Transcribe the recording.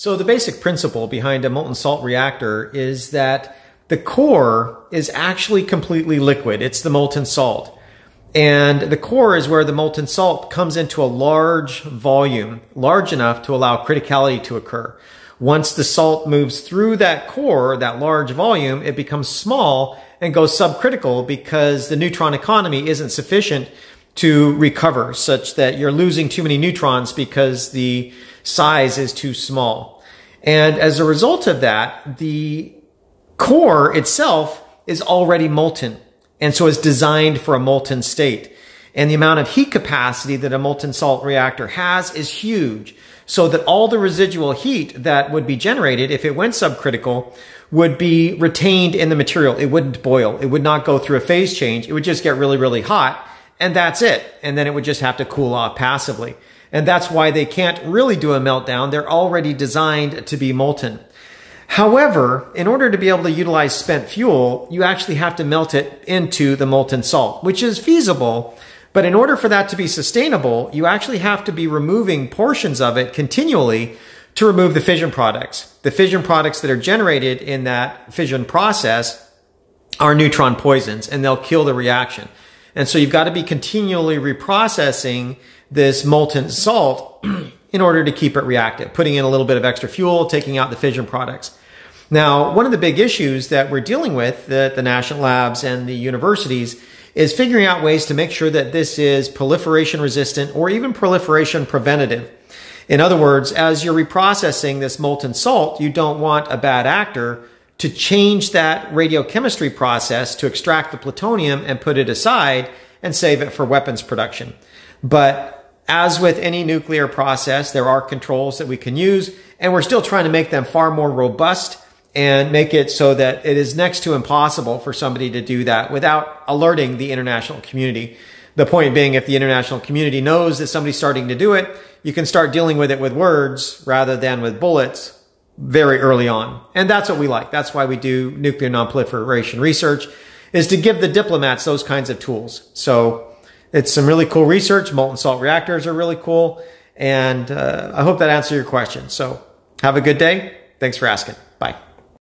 So the basic principle behind a molten salt reactor is that the core is actually completely liquid. It's the molten salt. And the core is where the molten salt comes into a large volume, large enough to allow criticality to occur. Once the salt moves through that core, that large volume, it becomes small and goes subcritical because the neutron economy isn't sufficient to recover, such that you're losing too many neutrons because the size is too small. And as a result of that, the core itself is already molten, and so it's designed for a molten state. And the amount of heat capacity that a molten salt reactor has is huge, so that all the residual heat that would be generated if it went subcritical would be retained in the material. It wouldn't boil. It would not go through a phase change. It would just get really, really hot, and that's it. And then it would just have to cool off passively. And that's why they can't really do a meltdown. They're already designed to be molten. However, in order to be able to utilize spent fuel, you actually have to melt it into the molten salt, which is feasible. But in order for that to be sustainable, you actually have to be removing portions of it continually to remove the fission products. The fission products that are generated in that fission process are neutron poisons, and they'll kill the reaction. And so you've got to be continually reprocessing this molten salt in order to keep it reactive, putting in a little bit of extra fuel, taking out the fission products. Now, one of the big issues that we're dealing with at the national labs and the universities is figuring out ways to make sure that this is proliferation resistant or even proliferation preventative. In other words, as you're reprocessing this molten salt, you don't want a bad actor to change that radiochemistry process to extract the plutonium and put it aside and save it for weapons production. But as with any nuclear process, there are controls that we can use, and we're still trying to make them far more robust and make it so that it is next to impossible for somebody to do that without alerting the international community. The point being, if the international community knows that somebody's starting to do it, you can start dealing with it with words rather than with bullets very early on. And that's what we like. That's why we do nuclear nonproliferation research, is to give the diplomats those kinds of tools. So it's some really cool research. Molten salt reactors are really cool. And I hope that answered your question. So have a good day. Thanks for asking. Bye.